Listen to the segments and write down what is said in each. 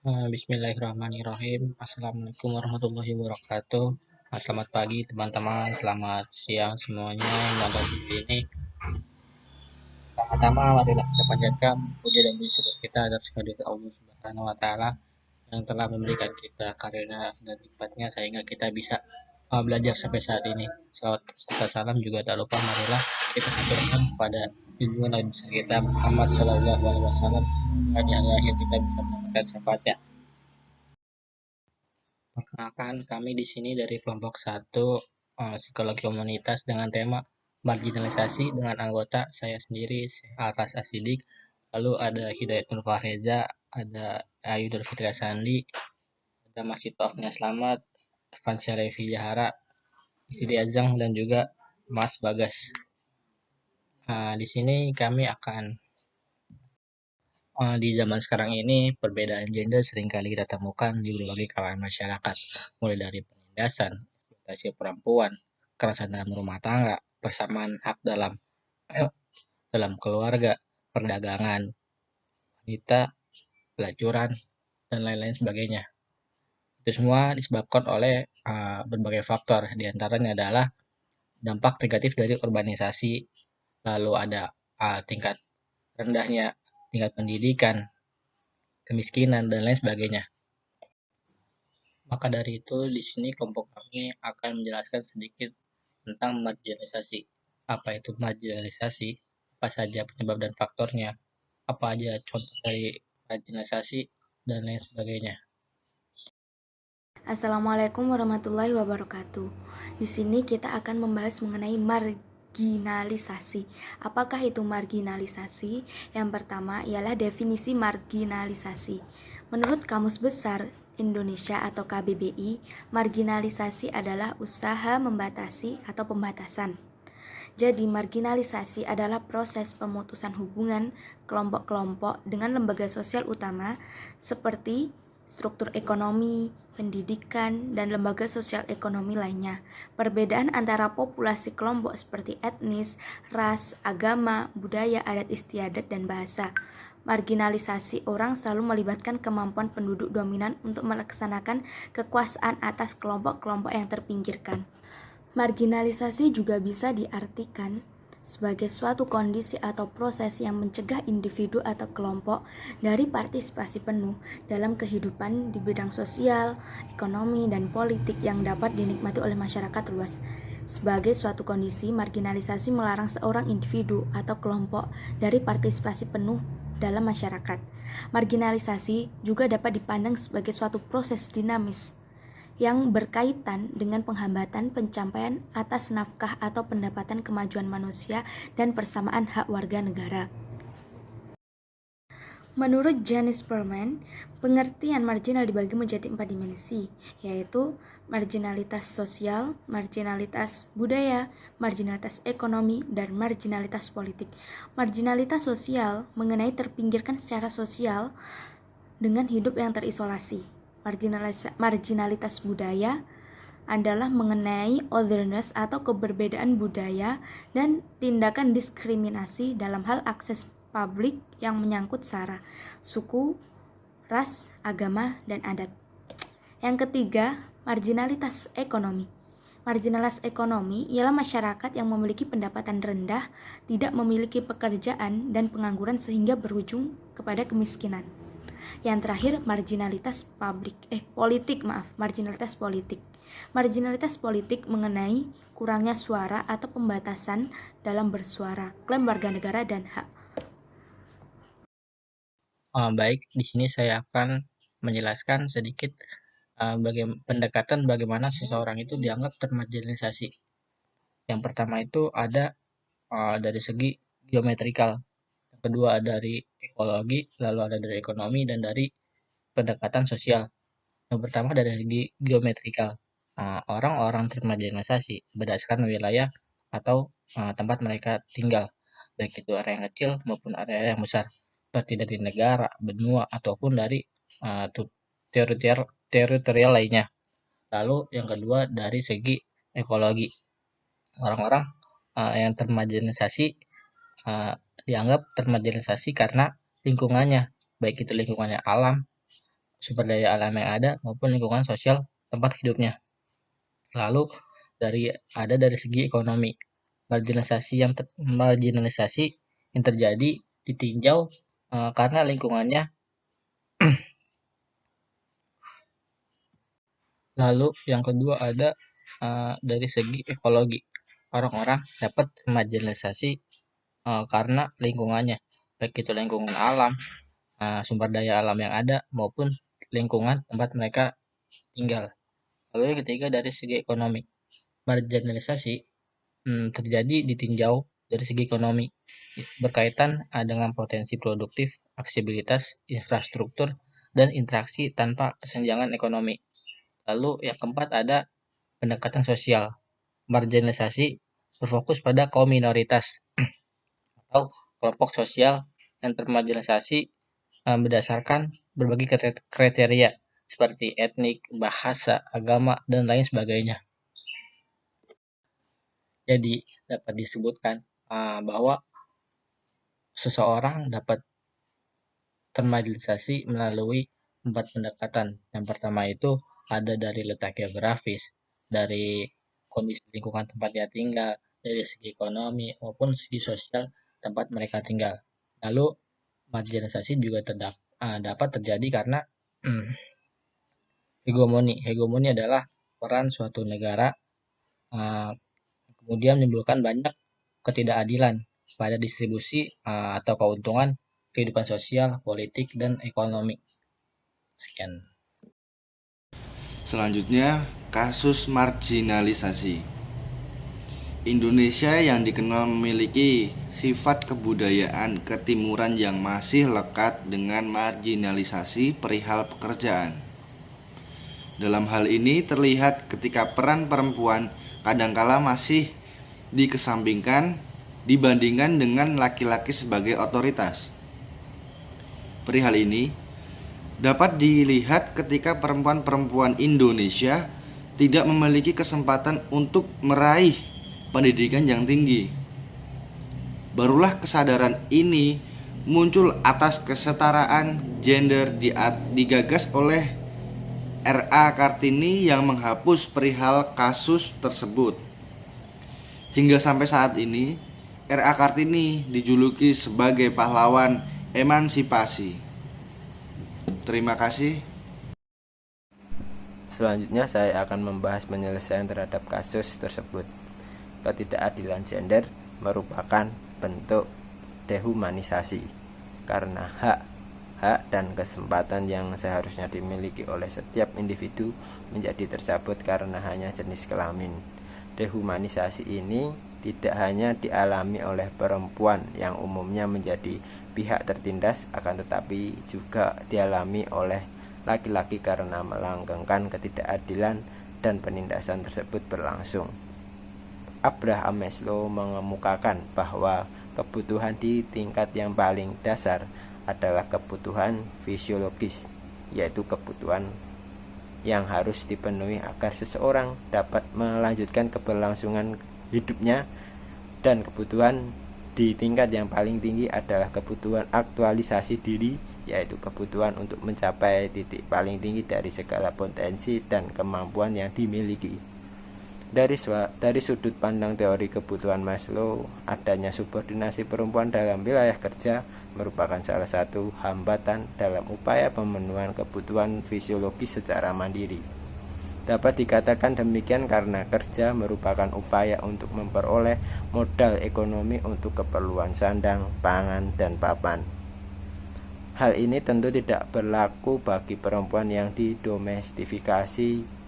Bismillahirrahmanirrahim. Assalamualaikum warahmatullahi wabarakatuh. Selamat pagi teman-teman, selamat siang semuanya yang nonton video ini. Pertama-tama marilah kita panjatkan puja dan puji syukur kita atas kehadirat Allah Subhanahu wa taala yang telah memberikan kita karunia dan nikmatnya sehingga kita bisa belajar sampai saat ini. Salawat serta salam juga tak lupa marilah kita aturkan kepada junjungan Nabi besar kita Muhammad Shallallahu Alaihi Wasallam. Semoga di akhir kita bisa mendapatkan syafaatnya. Perkenalkan, kami di sini dari kelompok 1 Psikologi Komunitas dengan tema marginalisasi dengan anggota saya sendiri, Aras Asidik, lalu ada Hidayat Nur Fahreza, ada Ayu Nur Fitria Sandi, ada Masjid Taufnya Slamet, Fansia Levi Jahara, Siti Azang, dan juga Mas Bagas. Di sini kami akan di zaman sekarang ini perbedaan gender seringkali kita temukan di berbagai kalangan masyarakat, mulai dari penindasan, eksploitasi perempuan, kekerasan dalam rumah tangga, persamaan hak dalam dalam keluarga, perdagangan wanita, pelacuran, dan lain-lain sebagainya. Itu semua disebabkan oleh berbagai faktor, diantaranya adalah dampak negatif dari urbanisasi, lalu ada tingkat rendahnya tingkat pendidikan, kemiskinan, dan lain sebagainya. Maka dari itu, di sini kelompok kami akan menjelaskan sedikit tentang marginalisasi. Apa itu marginalisasi? Apa saja penyebab dan faktornya? Apa aja contoh dari marginalisasi? Dan lain sebagainya. Assalamualaikum warahmatullahi wabarakatuh. Di sini kita akan membahas mengenai marginalisasi. Apakah itu marginalisasi? Yang pertama ialah definisi marginalisasi. Menurut Kamus Besar Indonesia atau KBBI, marginalisasi adalah usaha membatasi atau pembatasan. Jadi, marginalisasi adalah proses pemutusan hubungan kelompok-kelompok dengan lembaga sosial utama seperti struktur ekonomi, pendidikan, dan lembaga sosial ekonomi lainnya. Perbedaan antara populasi kelompok seperti etnis, ras, agama, budaya, adat istiadat, dan bahasa. Marginalisasi orang selalu melibatkan kemampuan penduduk dominan untuk melaksanakan kekuasaan atas kelompok-kelompok yang terpinggirkan. Marginalisasi juga bisa diartikan sebagai suatu kondisi atau proses yang mencegah individu atau kelompok dari partisipasi penuh dalam kehidupan di bidang sosial, ekonomi, dan politik yang dapat dinikmati oleh masyarakat luas. Sebagai suatu kondisi, marginalisasi melarang seorang individu atau kelompok dari partisipasi penuh dalam masyarakat. Marginalisasi juga dapat dipandang sebagai suatu proses dinamis yang berkaitan dengan penghambatan pencapaian atas nafkah atau pendapatan kemajuan manusia dan persamaan hak warga negara. Menurut Janis Perman, pengertian marginal dibagi menjadi 4 dimensi, yaitu marginalitas sosial, marginalitas budaya, marginalitas ekonomi, dan marginalitas politik. Marginalitas sosial mengenai terpinggirkan secara sosial dengan hidup yang terisolasi. Marginalitas budaya adalah mengenai otherness atau keberbedaan budaya dan tindakan diskriminasi dalam hal akses publik yang menyangkut sara, suku, ras, agama, dan adat. Yang ketiga, marginalitas ekonomi. Marginalitas ekonomi ialah masyarakat yang memiliki pendapatan rendah, tidak memiliki pekerjaan, dan pengangguran sehingga berujung kepada kemiskinan. Yang terakhir, marginalitas politik. Marginalitas politik mengenai kurangnya suara atau pembatasan dalam bersuara, klaim warga negara, dan hak. Baik, di sini saya akan menjelaskan sedikit pendekatan bagaimana seseorang itu dianggap termarginalisasi. Yang pertama itu ada dari segi geometrikal, yang kedua dari ekologi, lalu ada dari ekonomi, dan dari pendekatan sosial. Yang pertama dari segi geometrikal, orang-orang termarginalisasi berdasarkan wilayah atau tempat mereka tinggal, baik itu area yang kecil maupun area yang besar, seperti dari negara, benua, ataupun dari teritorial lainnya. Lalu yang kedua dari segi ekologi, orang-orang yang termarginalisasi dianggap termarginalisasi karena lingkungannya, baik itu lingkungannya alam, sumber daya alam yang ada maupun lingkungan sosial tempat hidupnya. Lalu dari segi ekonomi, marginalisasi yang terjadi ditinjau karena lingkungannya. Lalu yang kedua ada dari segi ekologi, orang-orang dapat marginalisasi karena lingkungannya, baik itu lingkungan alam, sumber daya alam yang ada maupun lingkungan tempat mereka tinggal. Lalu yang ketiga dari segi ekonomi, marginalisasi terjadi ditinjau dari segi ekonomi, berkaitan dengan potensi produktif, aksibilitas, infrastruktur, dan interaksi tanpa kesenjangan ekonomi. Lalu yang keempat ada pendekatan sosial, marginalisasi berfokus pada kaum minoritas atau kelompok sosial yang termarginalisasi berdasarkan berbagai kriteria seperti etnik, bahasa, agama, dan lain sebagainya. Jadi dapat disebutkan bahwa seseorang dapat termarginalisasi melalui 4 pendekatan. Yang pertama itu ada dari letak geografis, dari kondisi lingkungan tempat dia tinggal, dari segi ekonomi maupun segi sosial tempat mereka tinggal. Lalu marginalisasi juga dapat terjadi karena hegemoni. Hegemoni adalah peran suatu negara kemudian menimbulkan banyak ketidakadilan pada distribusi atau keuntungan kehidupan sosial, politik, dan ekonomi. Sekian. Selanjutnya, kasus marginalisasi. Indonesia yang dikenal memiliki sifat kebudayaan ketimuran yang masih lekat dengan marginalisasi perihal pekerjaan. Dalam hal ini terlihat ketika peran perempuan kadangkala masih dikesampingkan dibandingkan dengan laki-laki sebagai otoritas. Perihal ini dapat dilihat ketika perempuan-perempuan Indonesia tidak memiliki kesempatan untuk meraih pendidikan yang tinggi. Barulah kesadaran ini muncul atas kesetaraan gender digagas oleh R.A. Kartini yang menghapus perihal kasus tersebut. Hingga sampai saat ini, R.A. Kartini dijuluki sebagai pahlawan emansipasi. Terima kasih. Selanjutnya saya akan membahas penyelesaian terhadap kasus tersebut. Ketidakadilan gender merupakan bentuk dehumanisasi karena hak dan kesempatan yang seharusnya dimiliki oleh setiap individu menjadi tercabut karena hanya jenis kelamin. Dehumanisasi ini tidak hanya dialami oleh perempuan yang umumnya menjadi pihak tertindas, akan tetapi juga dialami oleh laki-laki karena melanggengkan ketidakadilan dan penindasan tersebut berlangsung. Abraham Maslow mengemukakan bahwa kebutuhan di tingkat yang paling dasar adalah kebutuhan fisiologis, yaitu kebutuhan yang harus dipenuhi agar seseorang dapat melanjutkan keberlangsungan hidupnya, dan kebutuhan di tingkat yang paling tinggi adalah kebutuhan aktualisasi diri, yaitu kebutuhan untuk mencapai titik paling tinggi dari segala potensi dan kemampuan yang dimiliki. Dari sudut pandang teori kebutuhan Maslow, adanya subordinasi perempuan dalam wilayah kerja merupakan salah satu hambatan dalam upaya pemenuhan kebutuhan fisiologis secara mandiri. Dapat dikatakan demikian karena kerja merupakan upaya untuk memperoleh modal ekonomi untuk keperluan sandang, pangan, dan papan. Hal ini tentu tidak berlaku bagi perempuan yang didomestifikasi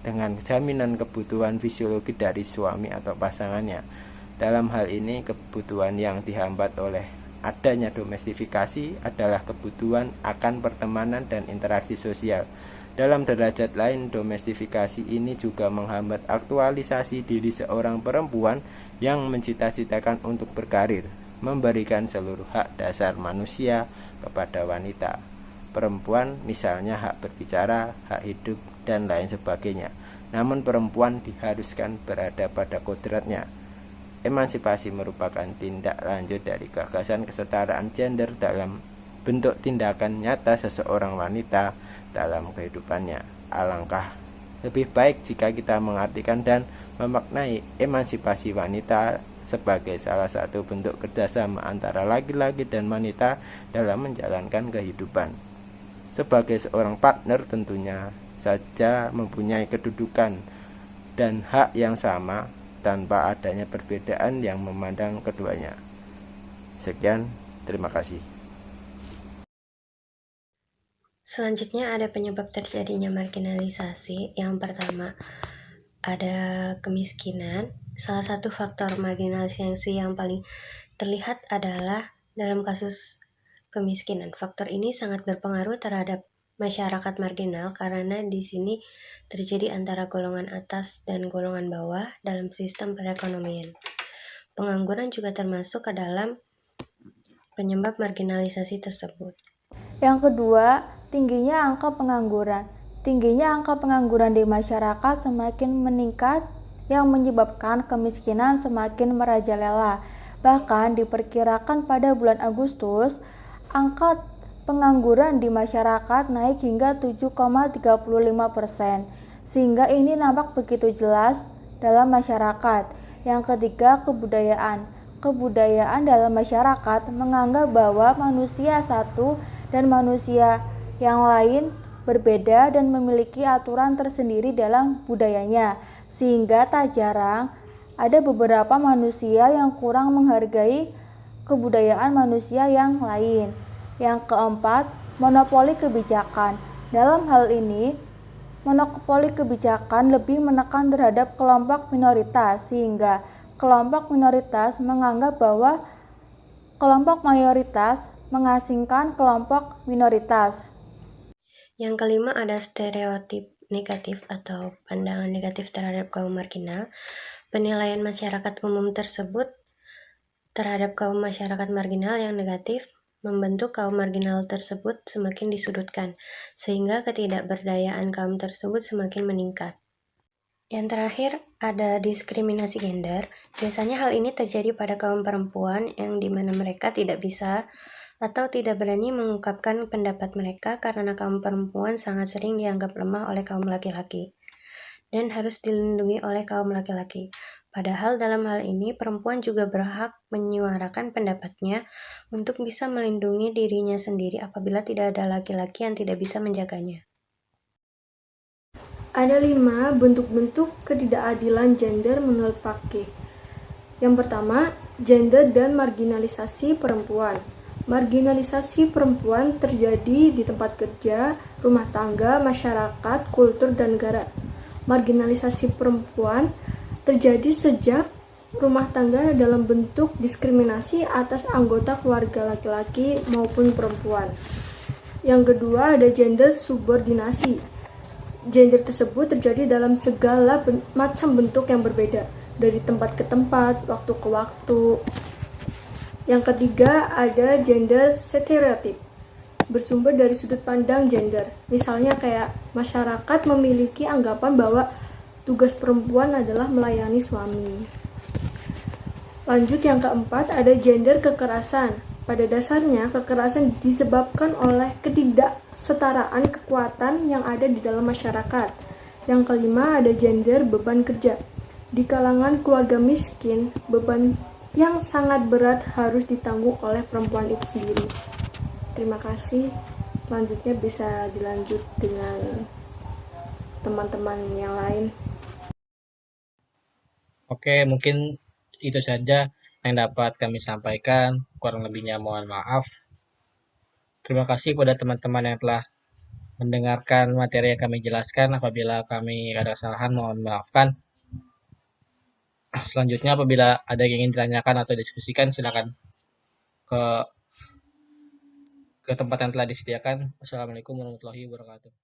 dengan jaminan kebutuhan fisiologi dari suami atau pasangannya. Dalam hal ini, kebutuhan yang dihambat oleh adanya domestifikasi adalah kebutuhan akan pertemanan dan interaksi sosial. Dalam derajat lain, domestifikasi ini juga menghambat aktualisasi diri seorang perempuan yang mencita-citakan untuk berkarir, memberikan seluruh hak dasar manusia kepada wanita. Perempuan misalnya hak berbicara, hak hidup, dan lain sebagainya. Namun perempuan diharuskan berada pada kodratnya. Emansipasi merupakan tindak lanjut dari gagasan kesetaraan gender dalam bentuk tindakan nyata seseorang wanita dalam kehidupannya. Alangkah lebih baik jika kita mengartikan dan memaknai emansipasi wanita sebagai salah satu bentuk kerjasama antara laki-laki dan wanita dalam menjalankan kehidupan. Sebagai seorang partner tentunya saja mempunyai kedudukan dan hak yang sama tanpa adanya perbedaan yang memandang keduanya. Sekian, terima kasih. Selanjutnya ada penyebab terjadinya marginalisasi. Yang pertama, ada kemiskinan. Salah satu faktor marginalisasi yang paling terlihat adalah dalam kasus kemiskinan. Faktor ini sangat berpengaruh terhadap masyarakat marginal karena di sini terjadi antara golongan atas dan golongan bawah dalam sistem perekonomian. Pengangguran juga termasuk ke dalam penyebab marginalisasi tersebut. Yang kedua, tingginya angka pengangguran. Tingginya angka pengangguran di masyarakat semakin meningkat yang menyebabkan kemiskinan semakin merajalela. Bahkan diperkirakan pada bulan Agustus, angka pengangguran di masyarakat naik hingga 7,35%, sehingga ini nampak begitu jelas dalam masyarakat. Yang ketiga, kebudayaan. Kebudayaan dalam masyarakat menganggap bahwa manusia satu dan manusia yang lain berbeda dan memiliki aturan tersendiri dalam budayanya, sehingga tak jarang ada beberapa manusia yang kurang menghargai kebudayaan manusia yang lain. Yang keempat, monopoli kebijakan. Dalam hal ini, monopoli kebijakan lebih menekan terhadap kelompok minoritas, sehingga kelompok minoritas menganggap bahwa kelompok mayoritas mengasingkan kelompok minoritas. Yang kelima ada stereotip negatif atau pandangan negatif terhadap kaum marginal. Penilaian masyarakat umum tersebut terhadap kaum masyarakat marginal yang negatif membentuk kaum marginal tersebut semakin disudutkan, sehingga ketidakberdayaan kaum tersebut semakin meningkat. Yang terakhir, ada diskriminasi gender. Biasanya hal ini terjadi pada kaum perempuan yang dimana mereka tidak bisa atau tidak berani mengungkapkan pendapat mereka karena kaum perempuan sangat sering dianggap lemah oleh kaum laki-laki dan harus dilindungi oleh kaum laki-laki. Padahal dalam hal ini perempuan juga berhak menyuarakan pendapatnya untuk bisa melindungi dirinya sendiri apabila tidak ada laki-laki yang tidak bisa menjaganya. Ada 5 bentuk-bentuk ketidakadilan gender menurut Fakih. Yang pertama, gender dan marginalisasi perempuan. Marginalisasi perempuan terjadi di tempat kerja, rumah tangga, masyarakat, kultur, dan negara. Marginalisasi perempuan terjadi sejak rumah tangga dalam bentuk diskriminasi atas anggota keluarga laki-laki maupun perempuan. Yang kedua ada gender subordinasi. Gender tersebut terjadi dalam segala macam bentuk yang berbeda, dari tempat ke tempat, waktu ke waktu. Yang ketiga ada gender stereotip, bersumber dari sudut pandang gender. Misalnya kayak masyarakat memiliki anggapan bahwa tugas perempuan adalah melayani suami. Lanjut yang keempat ada gender kekerasan. Pada dasarnya kekerasan disebabkan oleh ketidaksetaraan kekuatan yang ada di dalam masyarakat. Yang kelima ada gender beban kerja. Di kalangan keluarga miskin, beban yang sangat berat harus ditanggung oleh perempuan itu sendiri. Terima kasih. Selanjutnya bisa dilanjut dengan teman-teman yang lain. Oke, mungkin itu saja yang dapat kami sampaikan. Kurang lebihnya mohon maaf. Terima kasih kepada teman-teman yang telah mendengarkan materi yang kami jelaskan. Apabila kami ada kesalahan, mohon maafkan. Selanjutnya, apabila ada yang ingin ditanyakan atau diskusikan, silakan ke tempat yang telah disediakan. Wassalamualaikum warahmatullahi wabarakatuh.